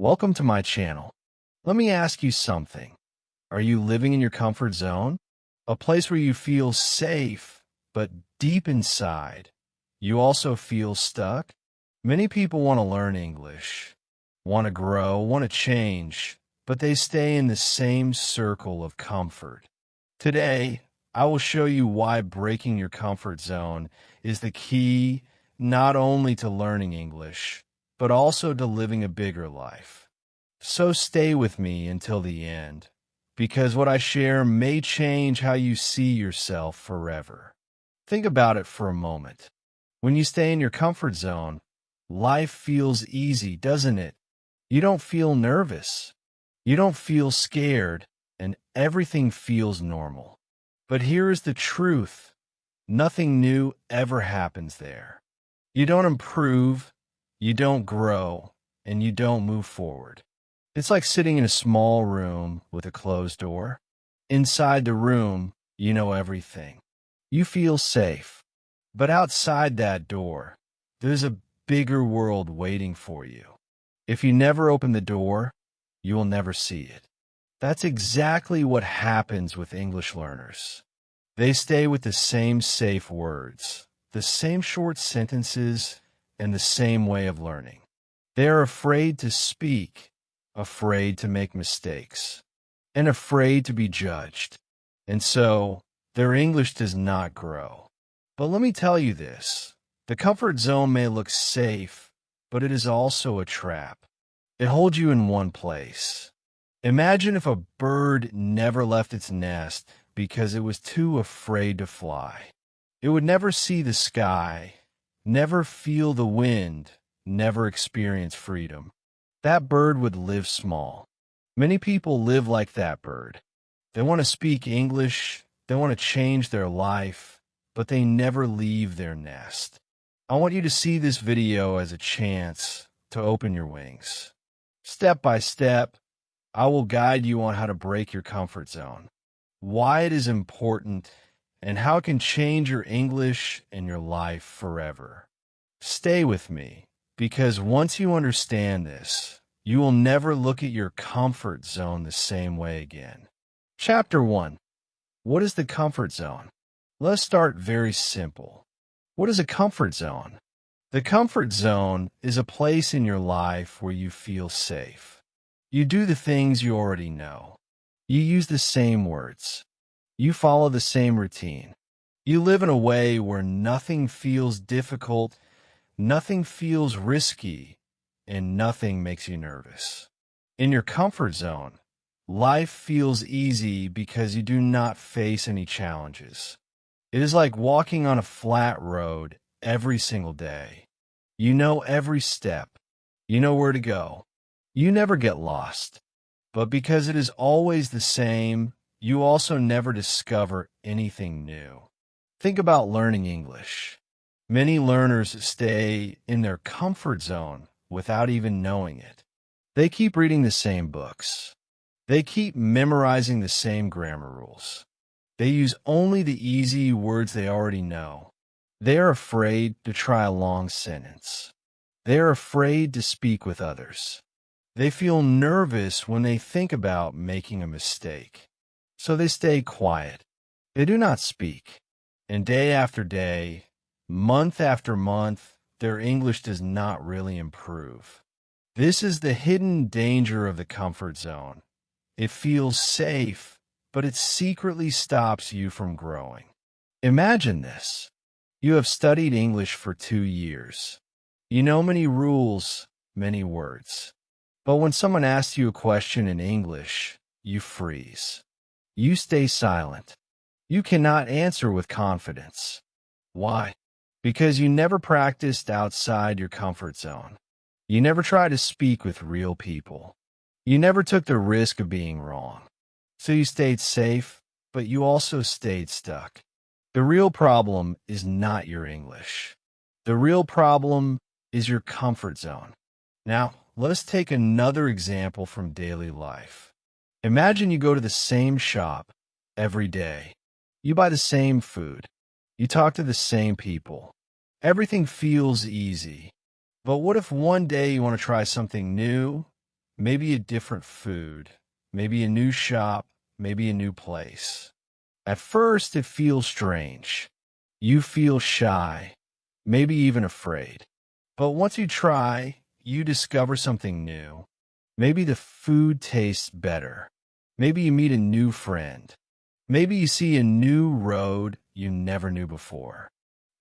Welcome to my channel. Let me ask you something. Are you living in your comfort zone? A place where you feel safe, but deep inside, you also feel stuck? Many people want to learn English, want to grow, want to change, but they stay in the same circle of comfort. Today, I will show you why breaking your comfort zone is the key not only to learning English, but also to living a bigger life. So stay with me until the end, because what I share may change how you see yourself forever. Think about it for a moment. When you stay in your comfort zone, life feels easy, doesn't it? You don't feel nervous. You don't feel scared, and everything feels normal. But here is the truth. Nothing new ever happens there. You don't improve, you don't grow, and you don't move forward. It's like sitting in a small room with a closed door. Inside the room, you know everything. You feel safe. But outside that door, there's a bigger world waiting for you. If you never open the door, you will never see it. That's exactly what happens with English learners. They stay with the same safe words, the same short sentences, and the same way of learning. They are afraid to speak, afraid to make mistakes, and afraid to be judged. And so, their English does not grow. But let me tell you this, the comfort zone may look safe, but it is also a trap. It holds you in one place. Imagine if a bird never left its nest because it was too afraid to fly. It would never see the sky, never feel the wind, never experience freedom. That bird would live small. Many people live like that bird. They want to speak English, they want to change their life, but they never leave their nest. I want you to see this video as a chance to open your wings. Step by step, I will guide you on how to break your comfort zone, why it is important, and how it can change your English and your life forever. Stay with me, because once you understand this, you will never look at your comfort zone the same way again. Chapter 1. What is the comfort zone? Let's start very simple. What is a comfort zone? The comfort zone is a place in your life where you feel safe. You do the things you already know. You use the same words. You follow the same routine. You live in a way where nothing feels difficult, nothing feels risky, and nothing makes you nervous. In your comfort zone, life feels easy because you do not face any challenges. It is like walking on a flat road every single day. You know every step. You know where to go. You never get lost. But because it is always the same, you also never discover anything new. Think about learning English. Many learners stay in their comfort zone without even knowing it. They keep reading the same books. They keep memorizing the same grammar rules. They use only the easy words they already know. They are afraid to try a long sentence. They are afraid to speak with others. They feel nervous when they think about making a mistake. So they stay quiet. They do not speak. And day after day, month after month, their English does not really improve. This is the hidden danger of the comfort zone. It feels safe, but it secretly stops you from growing. Imagine this. You have studied English for 2 years. You know many rules, many words. But when someone asks you a question in English, you freeze. You stay silent. You cannot answer with confidence. Why? Because you never practiced outside your comfort zone. You never tried to speak with real people. You never took the risk of being wrong. So you stayed safe, but you also stayed stuck. The real problem is not your English. The real problem is your comfort zone. Now, let us take another example from daily life. Imagine you go to the same shop every day. You buy the same food. You talk to the same people. Everything feels easy. But what if one day you want to try something new? maybe a different food, maybe a new shop, maybe a new place. At first, it feels strange. You feel shy, maybe even afraid. But once you try, you discover something new. Maybe the food tastes better. Maybe you meet a new friend. Maybe you see a new road you never knew before.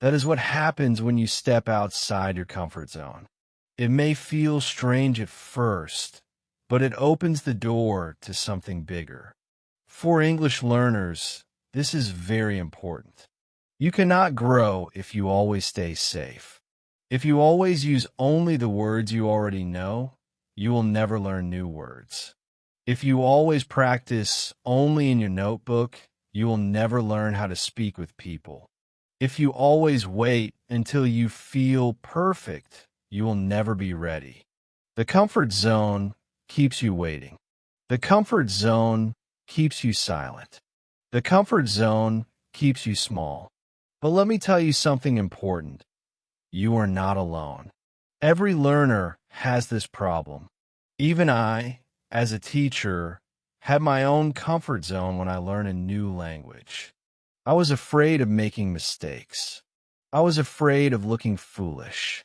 That is what happens when you step outside your comfort zone. It may feel strange at first, but it opens the door to something bigger. For English learners, this is very important. You cannot grow if you always stay safe. If you always use only the words you already know, you will never learn new words. If you always practice only in your notebook, you will never learn how to speak with people. If you always wait until you feel perfect, you will never be ready. The comfort zone keeps you waiting. The comfort zone keeps you silent. The comfort zone keeps you small. But let me tell you something important. You are not alone. Every learner has this problem. Even I, as a teacher, had my own comfort zone when I learned a new language. I was afraid of making mistakes. I was afraid of looking foolish.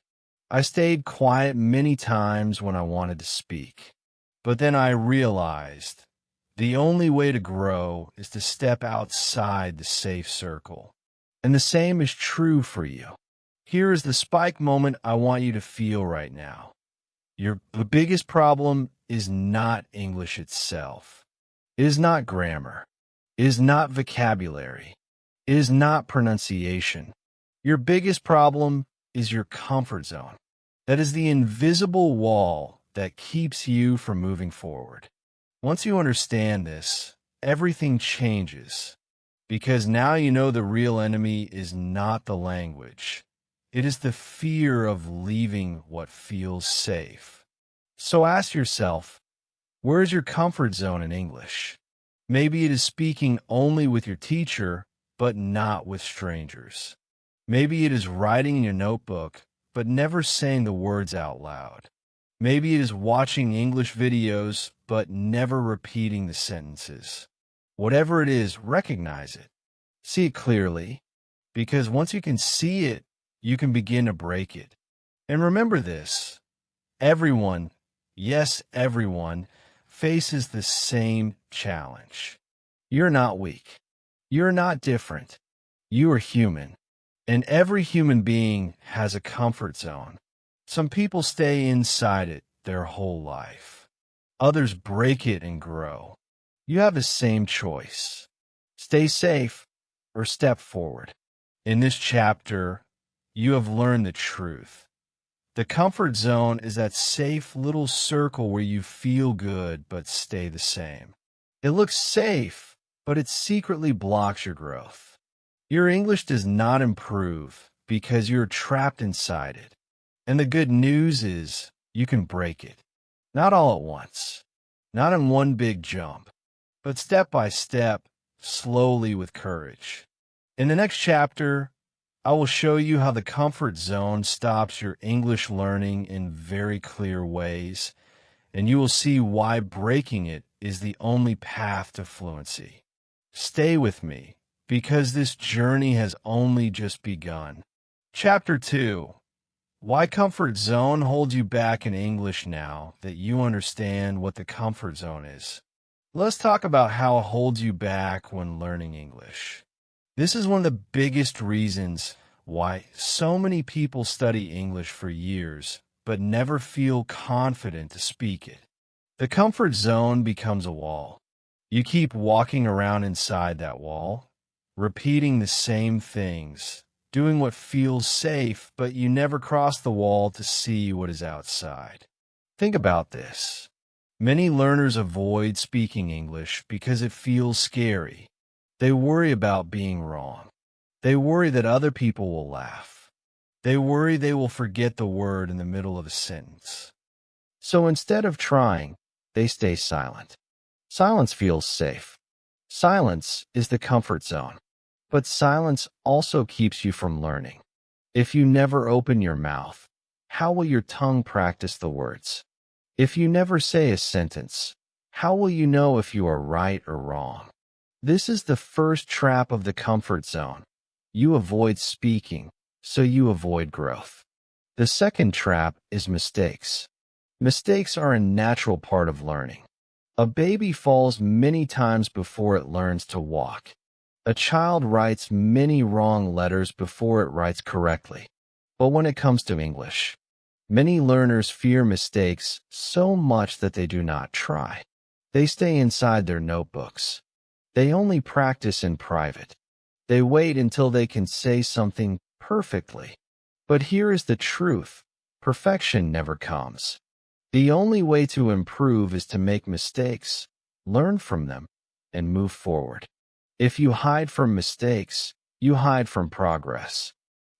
I stayed quiet many times when I wanted to speak. But then I realized the only way to grow is to step outside the safe circle. And the same is true for you. Here is the spike moment I want you to feel right now. The biggest problem is not English itself. It is not grammar. It is not vocabulary. It is not pronunciation. Your biggest problem is your comfort zone. That is the invisible wall that keeps you from moving forward. Once you understand this, everything changes. Because now you know the real enemy is not the language. It is the fear of leaving what feels safe. So ask yourself, where is your comfort zone in English? Maybe it is speaking only with your teacher, but not with strangers. Maybe it is writing in your notebook, but never saying the words out loud. Maybe it is watching English videos, but never repeating the sentences. Whatever it is, recognize it. See it clearly, because once you can see it, you can begin to break it. And remember this, everyone, yes, everyone, faces the same challenge. You're not weak. You're not different. You are human. And every human being has a comfort zone. Some people stay inside it their whole life. Others break it and grow. You have the same choice. Stay safe or step forward. In this chapter, you have learned the truth. The comfort zone is that safe little circle where you feel good but stay the same. It looks safe, but it secretly blocks your growth. Your English does not improve because you're trapped inside it. And the good news is you can break it. Not all at once, not in one big jump, but step by step, slowly with courage. In the next chapter, I will show you how the comfort zone stops your English learning in very clear ways, and you will see why breaking it is the only path to fluency. Stay with me, because this journey has only just begun. Chapter 2. Why comfort zone holds you back in English now that you understand what the comfort zone is. Let's talk about how it holds you back when learning English. This is one of the biggest reasons why so many people study English for years but never feel confident to speak it. The comfort zone becomes a wall. You keep walking around inside that wall, repeating the same things, doing what feels safe, but you never cross the wall to see what is outside. Think about this. Many learners avoid speaking English because it feels scary. They worry about being wrong. They worry that other people will laugh. They worry they will forget the word in the middle of a sentence. So instead of trying, they stay silent. Silence feels safe. Silence is the comfort zone. But silence also keeps you from learning. If you never open your mouth, how will your tongue practice the words? If you never say a sentence, how will you know if you are right or wrong? This is the first trap of the comfort zone. You avoid speaking, so you avoid growth. The second trap is mistakes. Mistakes are a natural part of learning. A baby falls many times before it learns to walk. A child writes many wrong letters before it writes correctly. But when it comes to English, many learners fear mistakes so much that they do not try. They stay inside their notebooks. They only practice in private. They wait until they can say something perfectly. But here is the truth. Perfection never comes. The only way to improve is to make mistakes, learn from them, and move forward. If you hide from mistakes, you hide from progress.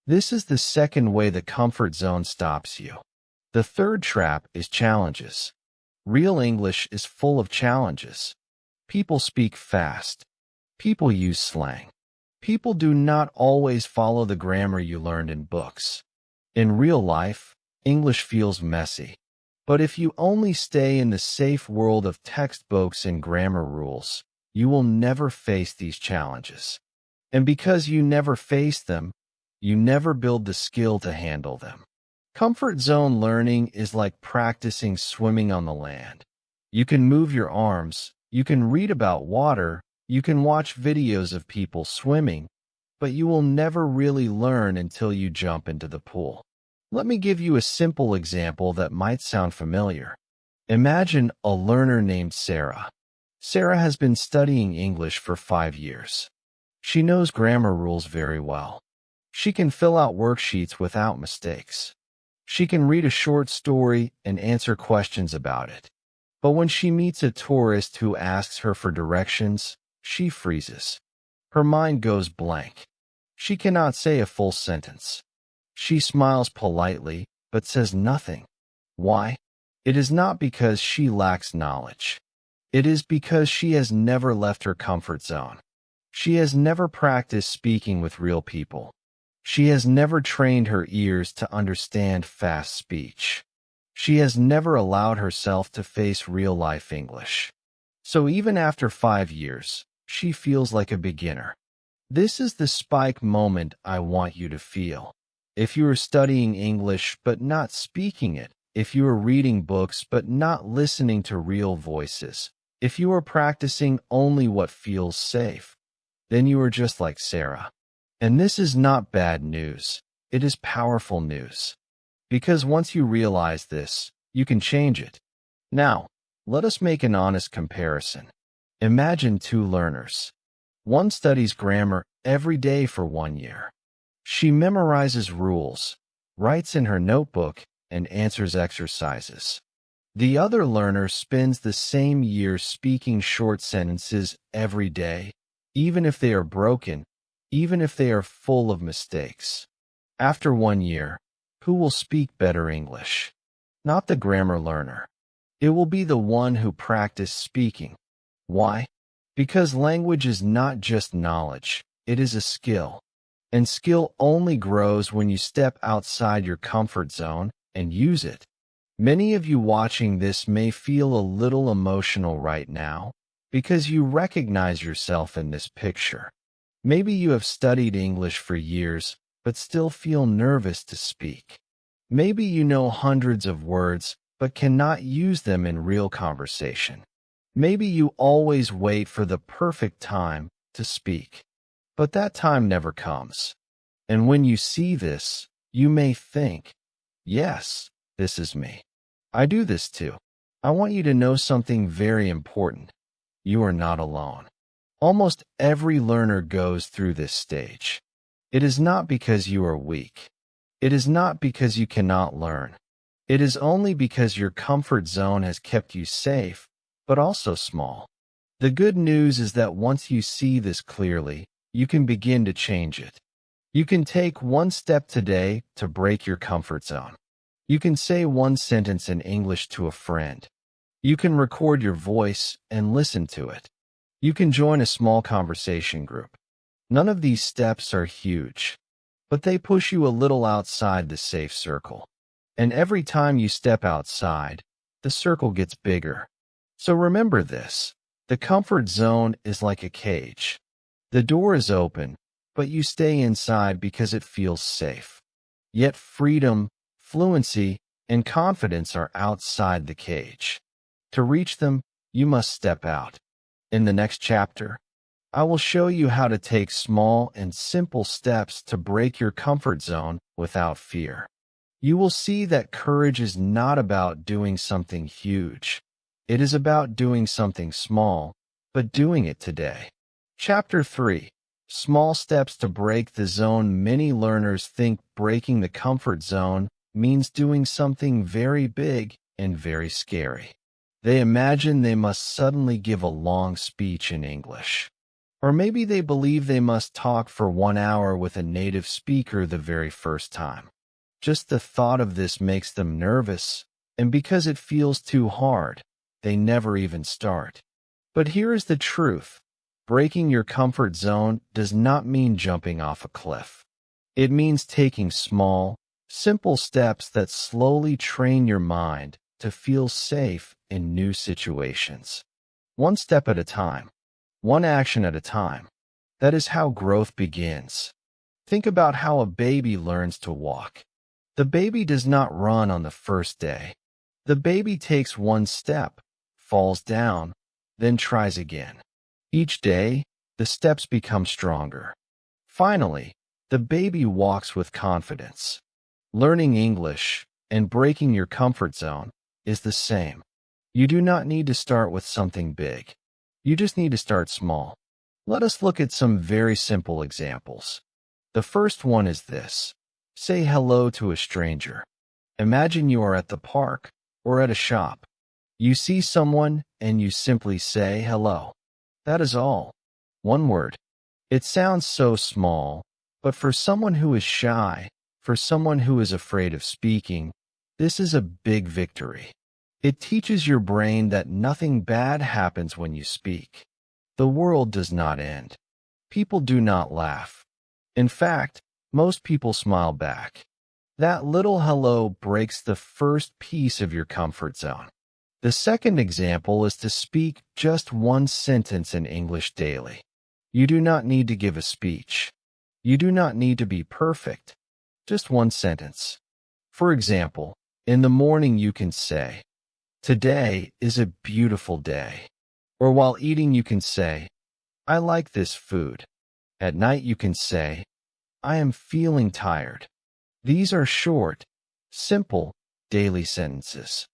This is the second way the comfort zone stops you. The third trap is challenges. Real English is full of challenges. People speak fast. People use slang. People do not always follow the grammar you learned in books. In real life, English feels messy. But if you only stay in the safe world of textbooks and grammar rules, you will never face these challenges. And because you never face them, you never build the skill to handle them. Comfort zone learning is like practicing swimming on the land. You can move your arms, you can read about water, you can watch videos of people swimming, but you will never really learn until you jump into the pool. Let me give you a simple example that might sound familiar. Imagine a learner named Sarah. Sarah has been studying English for 5 years. She knows grammar rules very well. She can fill out worksheets without mistakes. She can read a short story and answer questions about it. But when she meets a tourist who asks her for directions, she freezes. Her mind goes blank. She cannot say a full sentence. She smiles politely, but says nothing. Why? It is not because she lacks knowledge. It is because she has never left her comfort zone. She has never practiced speaking with real people. She has never trained her ears to understand fast speech. She has never allowed herself to face real-life English. So even after 5 years, she feels like a beginner. This is the spike moment I want you to feel. If you are studying English but not speaking it, if you are reading books but not listening to real voices, if you are practicing only what feels safe, then you are just like Sarah. And this is not bad news. It is powerful news. Because once you realize this, you can change it. Now, let us make an honest comparison. Imagine 2 learners. One studies grammar every day for 1 year. She memorizes rules, writes in her notebook, and answers exercises. The other learner spends the same year speaking short sentences every day, even if they are broken, even if they are full of mistakes. After 1 year, who will speak better English? Not the grammar learner. It will be the one who practiced speaking. Why? Because language is not just knowledge, it is a skill. And skill only grows when you step outside your comfort zone and use it. Many of you watching this may feel a little emotional right now because you recognize yourself in this picture. Maybe you have studied English for years but still feel nervous to speak. Maybe you know hundreds of words but cannot use them in real conversation. Maybe you always wait for the perfect time to speak, but that time never comes. And when you see this, you may think, yes, this is me. I do this too. I want you to know something very important. You are not alone. Almost every learner goes through this stage. It is not because you are weak. It is not because you cannot learn. It is only because your comfort zone has kept you safe, but also small. The good news is that once you see this clearly, you can begin to change it. You can take one step today to break your comfort zone. You can say one sentence in English to a friend. You can record your voice and listen to it. You can join a small conversation group. None of these steps are huge, but they push you a little outside the safe circle. And every time you step outside, the circle gets bigger. So remember this. The comfort zone is like a cage. The door is open, but you stay inside because it feels safe. Yet freedom, fluency, and confidence are outside the cage. To reach them, you must step out. In the next chapter, I will show you how to take small and simple steps to break your comfort zone without fear. You will see that courage is not about doing something huge. It is about doing something small, but doing it today. Chapter 3. Small steps to break the zone. Many learners think breaking the comfort zone means doing something very big and very scary. They imagine they must suddenly give a long speech in English. Or maybe they believe they must talk for 1 hour with a native speaker the very first time. Just the thought of this makes them nervous, and because it feels too hard, they never even start. But here is the truth. Breaking your comfort zone does not mean jumping off a cliff. It means taking small, simple steps that slowly train your mind to feel safe in new situations. One step at a time, one action at a time. That is how growth begins. Think about how a baby learns to walk. The baby does not run on the first day. The baby takes one step, falls down, then tries again. Each day, the steps become stronger. Finally, the baby walks with confidence. Learning English and breaking your comfort zone is the same. You do not need to start with something big. You just need to start small. Let us look at some very simple examples. The first one is this. Say hello to a stranger. Imagine you are at the park or at a shop. You see someone and you simply say hello. That is all. One word. It sounds so small, but for someone who is shy, for someone who is afraid of speaking, this is a big victory. It teaches your brain that nothing bad happens when you speak. The world does not end. People do not laugh. In fact, most people smile back. That little hello breaks the first piece of your comfort zone. The second example is to speak just one sentence in English daily. You do not need to give a speech. You do not need to be perfect. Just one sentence. For example, in the morning you can say, "Today is a beautiful day." Or while eating you can say, "I like this food." At night you can say, "I am feeling tired." These are short, simple, daily sentences.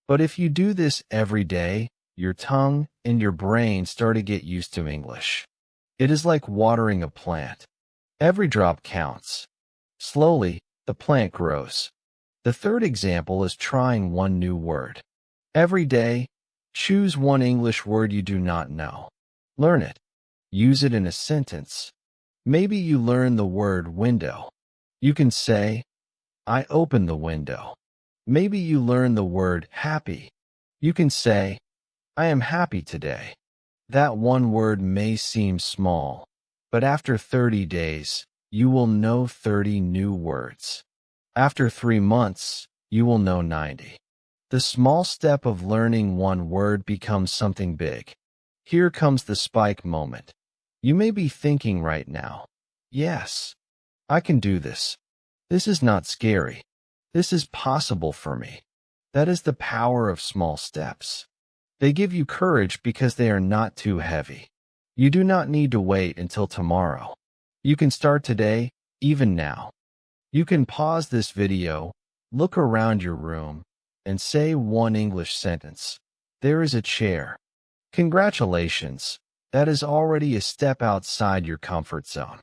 But if you do this every day, your tongue and your brain start to get used to English. It is like watering a plant. Every drop counts. Slowly, the plant grows. The third example is trying one new word. Every day, choose one English word you do not know. Learn it. Use it in a sentence. Maybe you learn the word window. You can say, "I opened the window." Maybe you learn the word happy. You can say, "I am happy today." That one word may seem small, but after 30 days, you will know 30 new words. After 3 months, you will know 90. The small step of learning one word becomes something big. Here comes the spike moment. You may be thinking right now, "Yes, I can do this. This is not scary. This is possible for me." That is the power of small steps. They give you courage because they are not too heavy. You do not need to wait until tomorrow. You can start today, even now. You can pause this video, look around your room, and say one English sentence. There is a chair. Congratulations. That is already a step outside your comfort zone.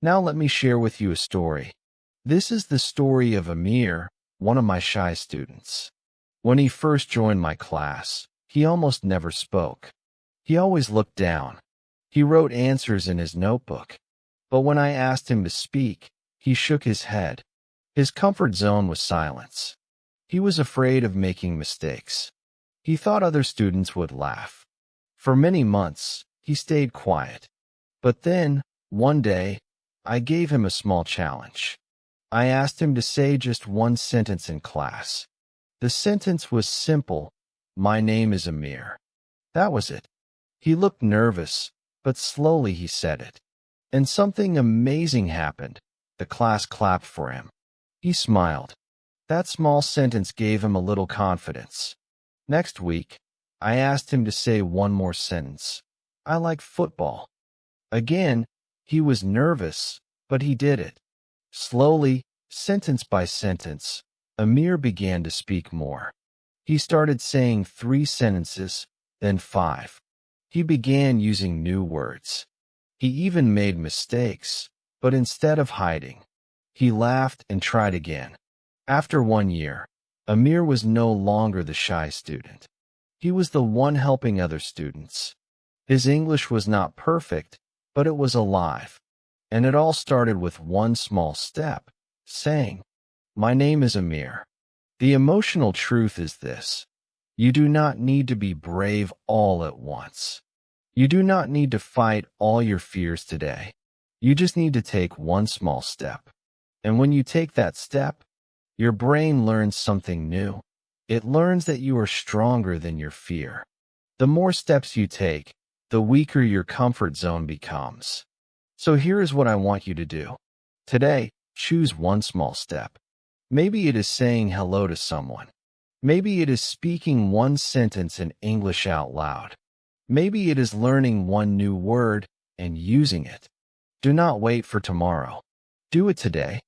Now let me share with you a story. This is the story of Amir, one of my shy students. When he first joined my class, he almost never spoke. He always looked down. He wrote answers in his notebook. But when I asked him to speak, he shook his head. His comfort zone was silence. He was afraid of making mistakes. He thought other students would laugh. For many months, he stayed quiet. But then, one day, I gave him a small challenge. I asked him to say just one sentence in class. The sentence was simple, My name is Amir. That was it. He looked nervous, but slowly he said it. And something amazing happened. The class clapped for him. He smiled. That small sentence gave him a little confidence. Next week, I asked him to say one more sentence. I like football. Again, he was nervous, but he did it. Slowly, sentence by sentence, Amir began to speak more. He started saying 3 sentences, then 5. He began using new words. He even made mistakes, but instead of hiding, he laughed and tried again. After 1 year, Amir was no longer the shy student. He was the one helping other students. His English was not perfect, but it was alive. And it all started with one small step, saying, "My name is Amir." The emotional truth is this: you do not need to be brave all at once. You do not need to fight all your fears today. You just need to take one small step. And when you take that step, your brain learns something new. It learns that you are stronger than your fear. The more steps you take, the weaker your comfort zone becomes. So here is what I want you to do. Today, choose one small step. Maybe it is saying hello to someone. Maybe it is speaking one sentence in English out loud. Maybe it is learning one new word and using it. Do not wait for tomorrow. Do it today,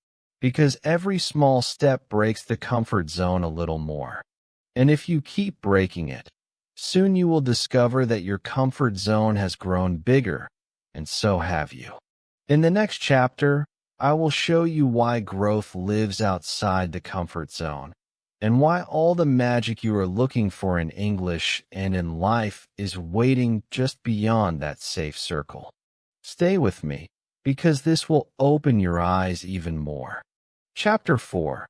because every small step breaks the comfort zone a little more. And if you keep breaking it, soon you will discover that your comfort zone has grown bigger, and so have you. In the next chapter, I will show you why growth lives outside the comfort zone, and why all the magic you are looking for in English and in life is waiting just beyond that safe circle. Stay with me, because this will open your eyes even more. Chapter 4.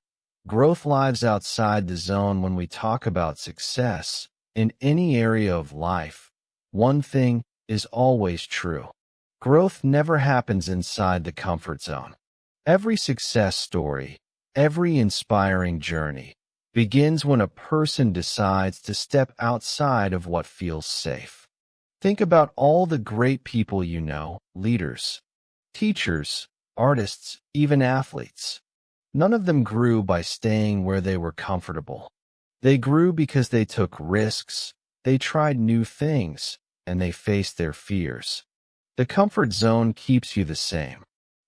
Growth lives outside the zone. When we talk about success in any area of life, one thing is always true. Growth never happens inside the comfort zone. Every success story, every inspiring journey, begins when a person decides to step outside of what feels safe. Think about all the great people you know, leaders, teachers, artists, even athletes. None of them grew by staying where they were comfortable. They grew because they took risks, they tried new things, and they faced their fears. The comfort zone keeps you the same.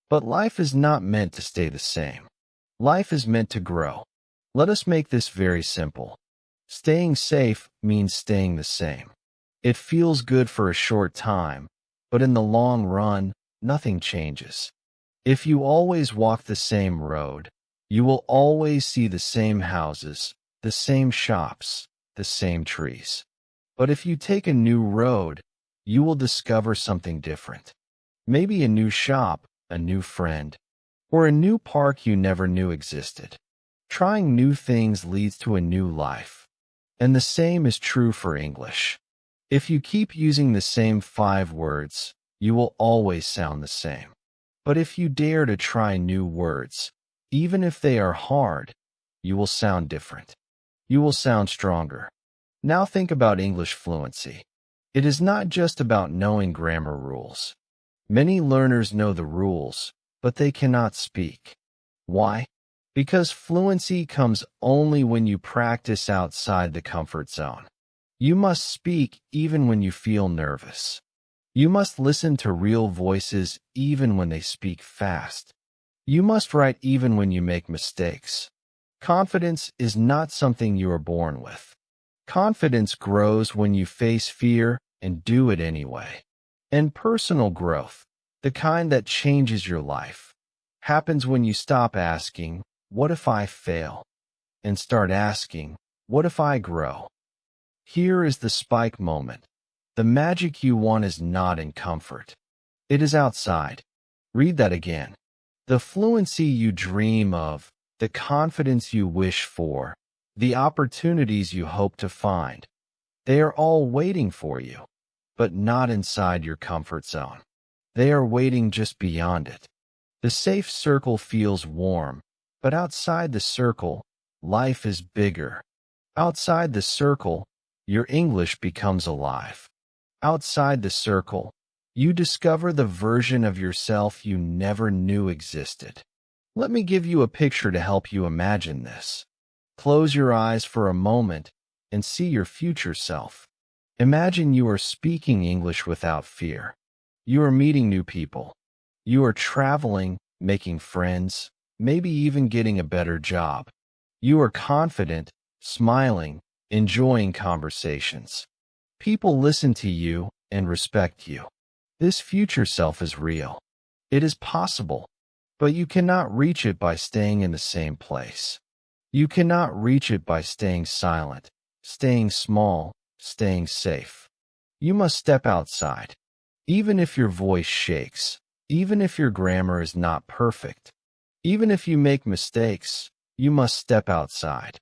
But life is not meant to stay the same. Life is meant to grow. Let us make this very simple. Staying safe means staying the same. It feels good for a short time, but in the long run, nothing changes. If you always walk the same road, you will always see the same houses, the same shops, the same trees. But if you take a new road, you will discover something different. Maybe a new shop, a new friend, or a new park you never knew existed. Trying new things leads to a new life. And the same is true for English. If you keep using the same 5 words, you will always sound the same. But if you dare to try new words, even if they are hard, you will sound different. You will sound stronger. Now think about English fluency. It is not just about knowing grammar rules. Many learners know the rules, but they cannot speak. Why? Because fluency comes only when you practice outside the comfort zone. You must speak even when you feel nervous. You must listen to real voices even when they speak fast. You must write even when you make mistakes. Confidence is not something you are born with. Confidence grows when you face fear and do it anyway. And personal growth, the kind that changes your life, happens when you stop asking, "What if I fail?" and start asking, "What if I grow?" Here is the spike moment. The magic you want is not in comfort. It is outside. Read that again. The fluency you dream of, the confidence you wish for, the opportunities you hope to find, they are all waiting for you, but not inside your comfort zone. They are waiting just beyond it. The safe circle feels warm, but outside the circle, life is bigger. Outside the circle, your English becomes alive. Outside the circle, you discover the version of yourself you never knew existed. Let me give you a picture to help you imagine this. Close your eyes for a moment and see your future self. Imagine you are speaking English without fear. You are meeting new people. You are traveling, making friends, maybe even getting a better job. You are confident, smiling, enjoying conversations. People listen to you and respect you. This future self is real. It is possible, but you cannot reach it by staying in the same place. You cannot reach it by staying silent, staying small, staying safe. You must step outside. Even if your voice shakes, even if your grammar is not perfect, even if you make mistakes, you must step outside.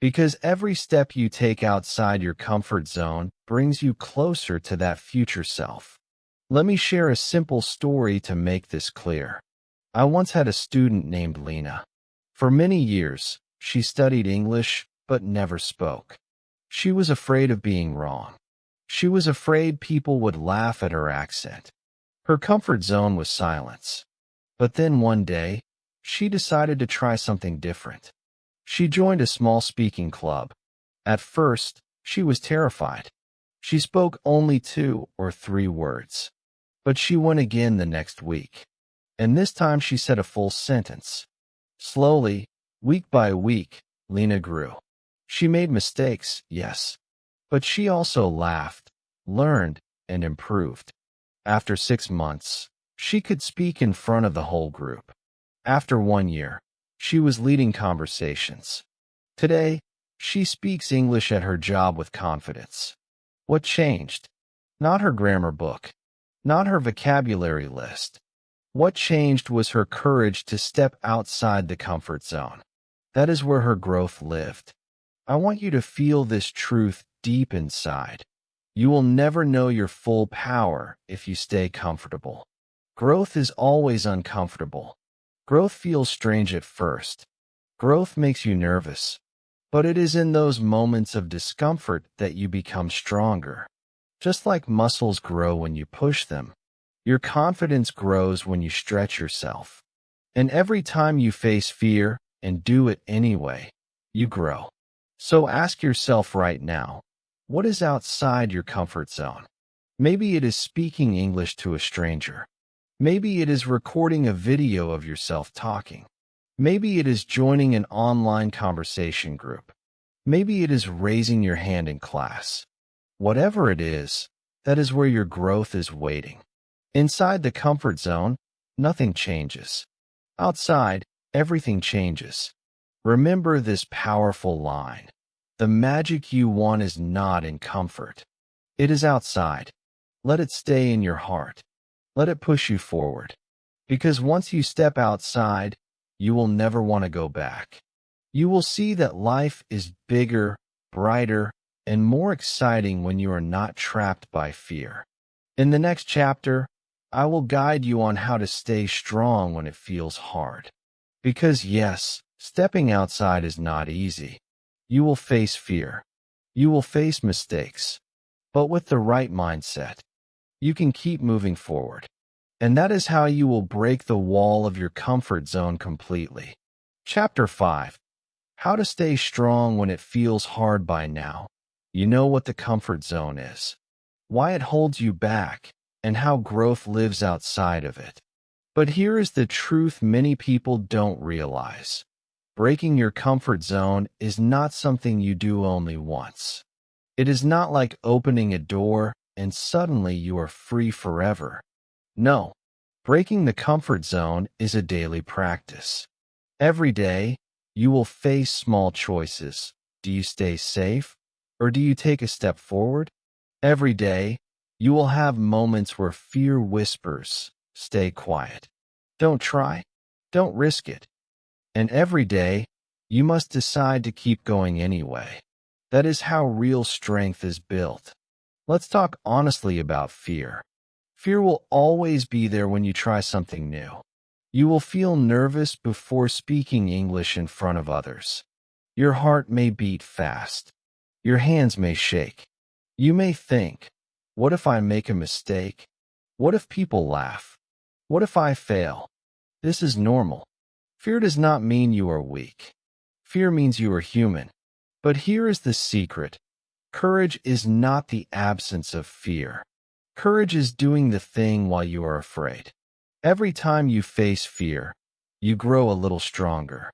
Because every step you take outside your comfort zone brings you closer to that future self. Let me share a simple story to make this clear. I once had a student named Lena. For many years, she studied English but never spoke. She was afraid of being wrong. She was afraid people would laugh at her accent. Her comfort zone was silence. But then one day, she decided to try something different. She joined a small speaking club. At first, she was terrified. She spoke only 2 or 3 words. But she went again the next week. And this time she said a full sentence. Slowly, week by week, Lena grew. She made mistakes, yes. But she also laughed, learned, and improved. After 6 months, she could speak in front of the whole group. After 1 year, she was leading conversations. Today, she speaks English at her job with confidence. What changed? Not her grammar book, not her vocabulary list. What changed was her courage to step outside the comfort zone. That is where her growth lived. I want you to feel this truth deep inside. You will never know your full power if you stay comfortable. Growth is always uncomfortable. Growth feels strange at first. Growth makes you nervous. But it is in those moments of discomfort that you become stronger. Just like muscles grow when you push them, your confidence grows when you stretch yourself. And every time you face fear and do it anyway, you grow. So ask yourself right now, what is outside your comfort zone? Maybe it is speaking English to a stranger. Maybe it is recording a video of yourself talking. Maybe it is joining an online conversation group. Maybe it is raising your hand in class. Whatever it is, that is where your growth is waiting. Inside the comfort zone, nothing changes. Outside, everything changes. Remember this powerful line. The magic you want is not in comfort. It is outside. Let it stay in your heart. Let it push you forward. Because once you step outside, you will never want to go back. You will see that life is bigger, brighter, and more exciting when you are not trapped by fear. In the next chapter, I will guide you on how to stay strong when it feels hard. Because yes, stepping outside is not easy. You will face fear. You will face mistakes. But with the right mindset, you can keep moving forward. And that is how you will break the wall of your comfort zone completely. Chapter 5. How to stay strong when it feels hard. By now, you know what the comfort zone is, why it holds you back, and how growth lives outside of it. But here is the truth many people don't realize. Breaking your comfort zone is not something you do only once. It is not like opening a door and suddenly you are free forever. No, breaking the comfort zone is a daily practice. Every day, you will face small choices. Do you stay safe, or do you take a step forward? Every day, you will have moments where fear whispers, stay quiet. Don't try. Don't risk it. And every day, you must decide to keep going anyway. That is how real strength is built. Let's talk honestly about fear. Fear will always be there when you try something new. You will feel nervous before speaking English in front of others. Your heart may beat fast. Your hands may shake. You may think, what if I make a mistake? What if people laugh? What if I fail? This is normal. Fear does not mean you are weak. Fear means you are human. But here is the secret. Courage is not the absence of fear. Courage is doing the thing while you are afraid. Every time you face fear, you grow a little stronger.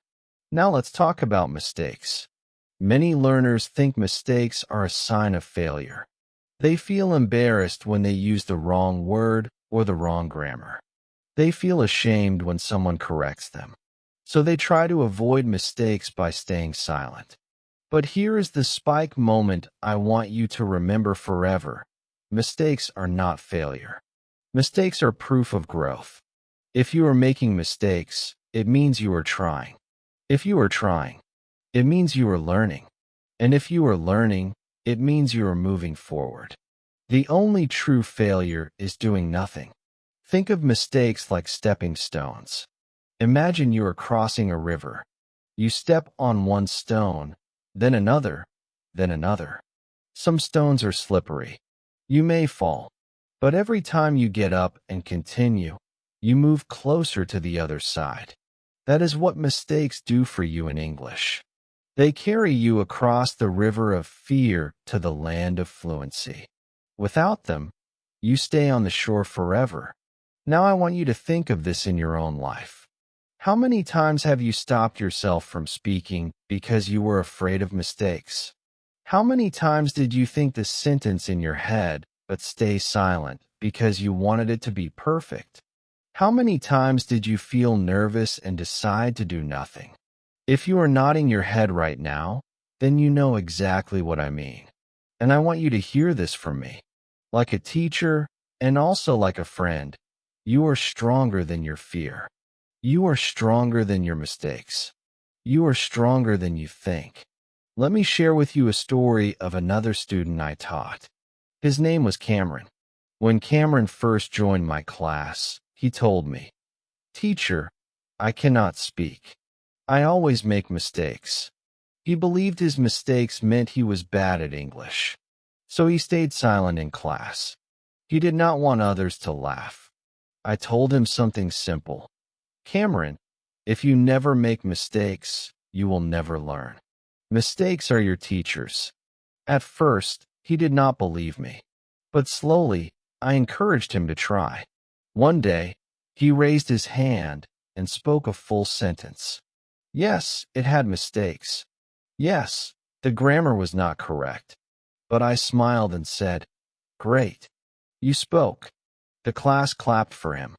Now let's talk about mistakes. Many learners think mistakes are a sign of failure. They feel embarrassed when they use the wrong word or the wrong grammar. They feel ashamed when someone corrects them. So they try to avoid mistakes by staying silent. But here is the spike moment I want you to remember forever. Mistakes are not failure. Mistakes are proof of growth. If you are making mistakes, it means you are trying. If you are trying, it means you are learning. And if you are learning, it means you are moving forward. The only true failure is doing nothing. Think of mistakes like stepping stones. Imagine you are crossing a river. You step on one stone, then another, then another. Some stones are slippery. You may fall. But every time you get up and continue, you move closer to the other side. That is what mistakes do for you in English. They carry you across the river of fear to the land of fluency. Without them, you stay on the shore forever. Now I want you to think of this in your own life. How many times have you stopped yourself from speaking because you were afraid of mistakes? How many times did you think the sentence in your head but stay silent because you wanted it to be perfect? How many times did you feel nervous and decide to do nothing? If you are nodding your head right now, then you know exactly what I mean. And I want you to hear this from me. Like a teacher and also like a friend, you are stronger than your fear. You are stronger than your mistakes. You are stronger than you think. Let me share with you a story of another student I taught. His name was Cameron. When Cameron first joined my class, he told me, "Teacher, I cannot speak. I always make mistakes." He believed his mistakes meant he was bad at English. So he stayed silent in class. He did not want others to laugh. I told him something simple. Cameron, if you never make mistakes, you will never learn. Mistakes are your teachers. At first, he did not believe me. But slowly, I encouraged him to try. One day, he raised his hand and spoke a full sentence. Yes, it had mistakes. Yes, the grammar was not correct. But I smiled and said, "Great. You spoke." The class clapped for him.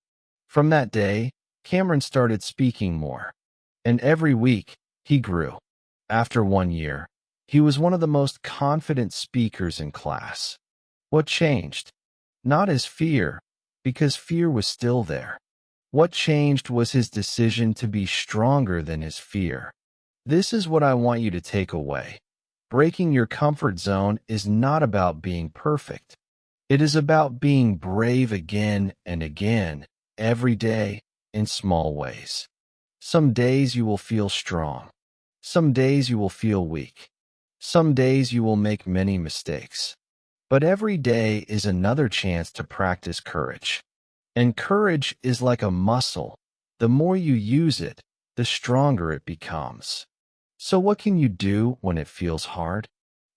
From that day, Cameron started speaking more. And every week, he grew. After 1 year, he was one of the most confident speakers in class. What changed? Not his fear, because fear was still there. What changed was his decision to be stronger than his fear. This is what I want you to take away. Breaking your comfort zone is not about being perfect. It is about being brave again and again, every day, in small ways. Some days you will feel strong. Some days you will feel weak. Some days you will make many mistakes. But every day is another chance to practice courage. And courage is like a muscle. The more you use it, the stronger it becomes. So what can you do when it feels hard?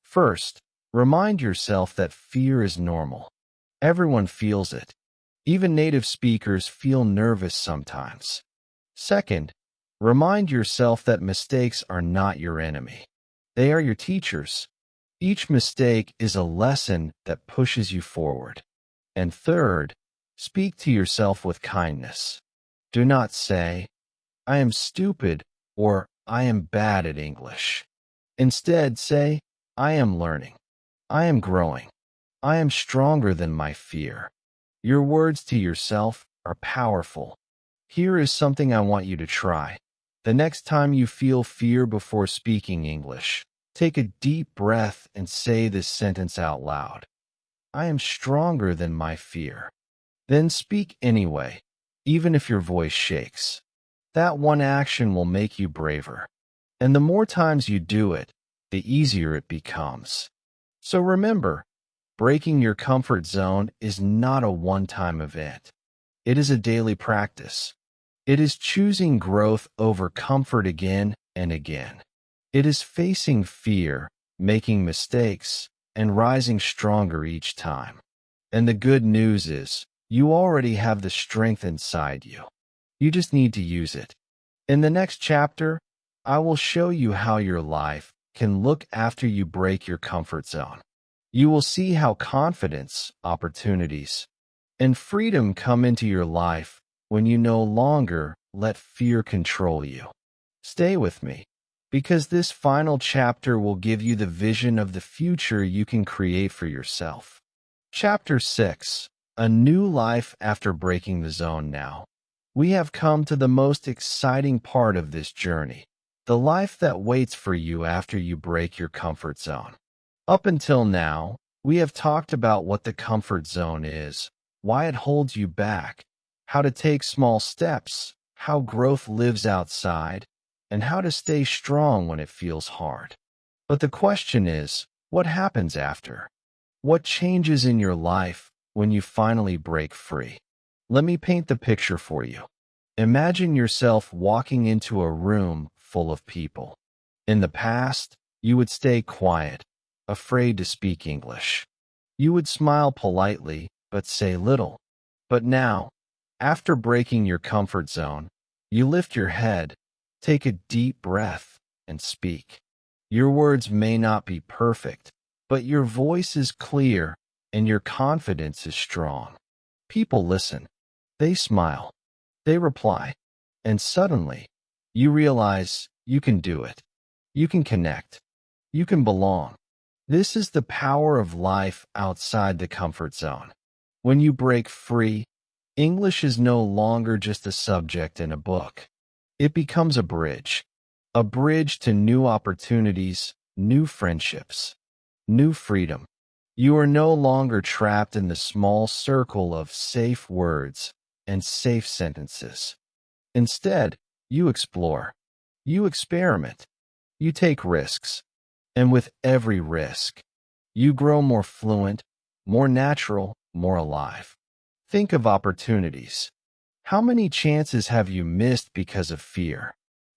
First, remind yourself that fear is normal. Everyone feels it. Even native speakers feel nervous sometimes. Second, remind yourself that mistakes are not your enemy. They are your teachers. Each mistake is a lesson that pushes you forward. And third, speak to yourself with kindness. Do not say, "I am stupid," or "I am bad at English." Instead, say, "I am learning. I am growing. I am stronger than my fear." Your words to yourself are powerful. Here is something I want you to try. The next time you feel fear before speaking English, take a deep breath and say this sentence out loud. "I am stronger than my fear." Then speak anyway, even if your voice shakes. That one action will make you braver. And the more times you do it, the easier it becomes. So remember, breaking your comfort zone is not a one-time event. It is a daily practice. It is choosing growth over comfort again and again. It is facing fear, making mistakes, and rising stronger each time. And the good news is, you already have the strength inside you. You just need to use it. In the next chapter, I will show you how your life can look after you break your comfort zone. You will see how confidence, opportunities, and freedom come into your life when you no longer let fear control you. Stay with me, because this final chapter will give you the vision of the future you can create for yourself. Chapter 6: A New Life After Breaking the Zone. Now, we have come to the most exciting part of this journey, the life that waits for you after you break your comfort zone. Up until now, we have talked about what the comfort zone is, why it holds you back, how to take small steps, how growth lives outside, and how to stay strong when it feels hard. But the question is, what happens after? What changes in your life when you finally break free? Let me paint the picture for you. Imagine yourself walking into a room full of people. In the past, you would stay quiet, afraid to speak English. You would smile politely, but say little. But now, after breaking your comfort zone, you lift your head, take a deep breath, and speak. Your words may not be perfect, but your voice is clear and your confidence is strong. People listen. They smile. They reply. And suddenly, you realize you can do it. You can connect. You can belong. This is the power of life outside the comfort zone. When you break free, English is no longer just a subject in a book. It becomes a bridge to new opportunities, new friendships, new freedom. You are no longer trapped in the small circle of safe words and safe sentences. Instead, you explore, you experiment, you take risks, and with every risk, you grow more fluent, more natural, more alive. Think of opportunities. How many chances have you missed because of fear?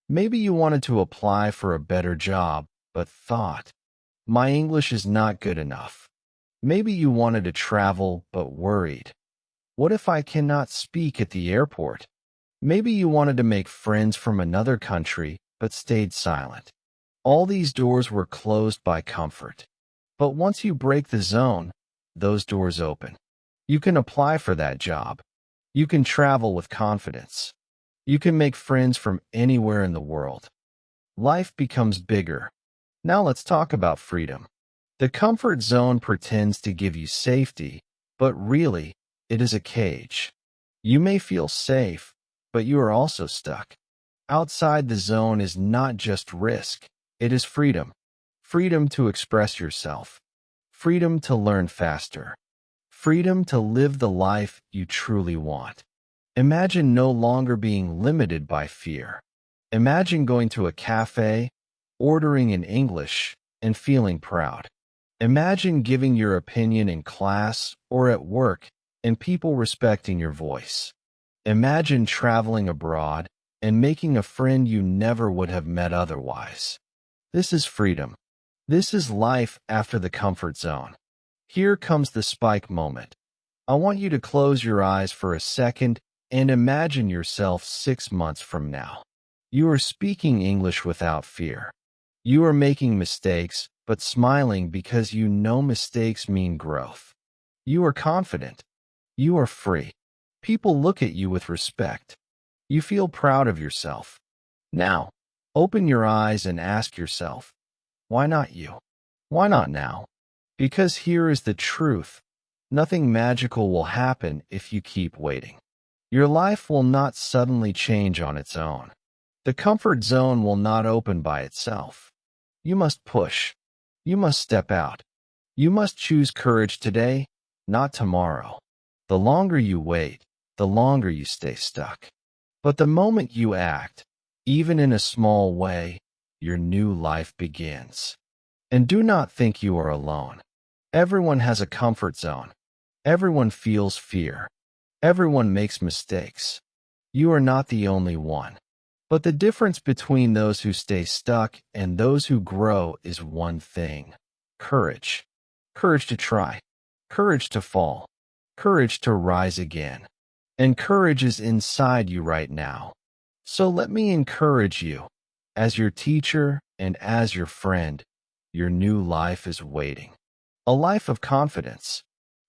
Maybe you wanted to apply for a better job, but thought, my English is not good enough. Maybe you wanted to travel, but worried, what if I cannot speak at the airport? Maybe you wanted to make friends from another country, but stayed silent. All these doors were closed by comfort. But once you break the zone, those doors open. You can apply for that job. You can travel with confidence. You can make friends from anywhere in the world. Life becomes bigger. Now let's talk about freedom. The comfort zone pretends to give you safety, but really, it is a cage. You may feel safe, but you are also stuck. Outside the zone is not just risk, it is freedom. Freedom to express yourself. Freedom to learn faster. Freedom to live the life you truly want. Imagine no longer being limited by fear. Imagine going to a cafe, ordering in English, and feeling proud. Imagine giving your opinion in class or at work and people respecting your voice. Imagine traveling abroad and making a friend you never would have met otherwise. This is freedom. This is life after the comfort zone. Here comes the spike moment. I want you to close your eyes for a second and imagine yourself 6 months from now. You are speaking English without fear. You are making mistakes, but smiling because you know mistakes mean growth. You are confident. You are free. People look at you with respect. You feel proud of yourself. Now, open your eyes and ask yourself, why not you? Why not now? Because here is the truth. Nothing magical will happen if you keep waiting. Your life will not suddenly change on its own. The comfort zone will not open by itself. You must push. You must step out. You must choose courage today, not tomorrow. The longer you wait, the longer you stay stuck. But the moment you act, even in a small way, your new life begins. And do not think you are alone. Everyone has a comfort zone. Everyone feels fear. Everyone makes mistakes. You are not the only one. But the difference between those who stay stuck and those who grow is one thing: courage. Courage to try. Courage to fall. Courage to rise again. And courage is inside you right now. So let me encourage you. As your teacher and as your friend, your new life is waiting. A life of confidence.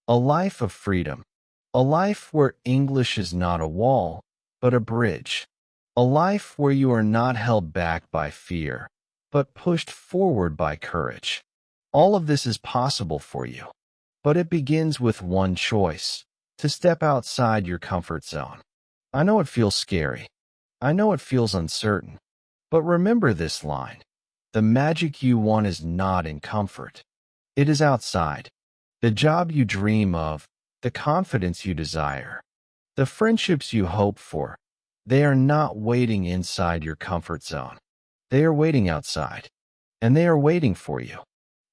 A life of freedom. A life where English is not a wall, but a bridge. A life where you are not held back by fear, but pushed forward by courage. All of this is possible for you, but it begins with one choice: to step outside your comfort zone. I know it feels scary. I know it feels uncertain. But remember this line: the magic you want is not in comfort. It is outside. The job you dream of, the confidence you desire, the friendships you hope for, they are not waiting inside your comfort zone. They are waiting outside, and they are waiting for you.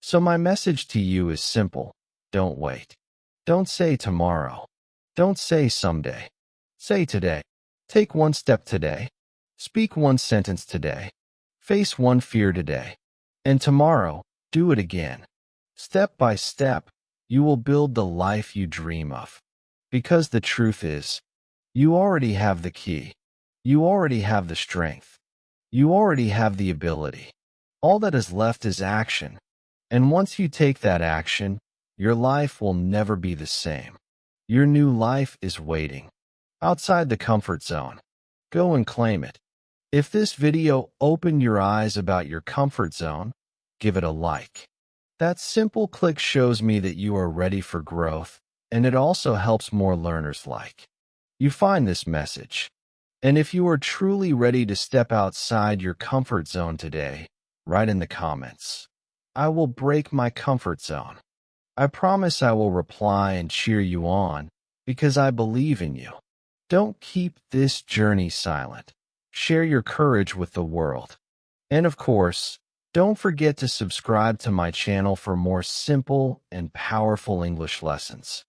So my message to you is simple: don't wait. Don't say tomorrow. Don't say someday. Say today. Take one step today. Speak one sentence today. Face one fear today. And tomorrow, do it again. Step by step, you will build the life you dream of. Because the truth is, you already have the key. You already have the strength. You already have the ability. All that is left is action. And once you take that action, your life will never be the same. Your new life is waiting. Outside the comfort zone. Go and claim it. If this video opened your eyes about your comfort zone, give it a like. That simple click shows me that you are ready for growth, and it also helps more learners like you find this message. And if you are truly ready to step outside your comfort zone today, write in the comments: I will break my comfort zone. I promise I will reply and cheer you on because I believe in you. Don't keep this journey silent. Share your courage with the world. And of course, don't forget to subscribe to my channel for more simple and powerful English lessons.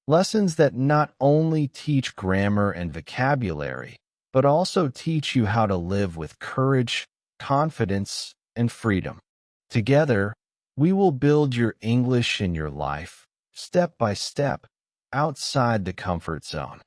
Lessons that not only teach grammar and vocabulary, but also teach you how to live with courage, confidence, and freedom. Together, we will build your English in your life, step by step, outside the comfort zone.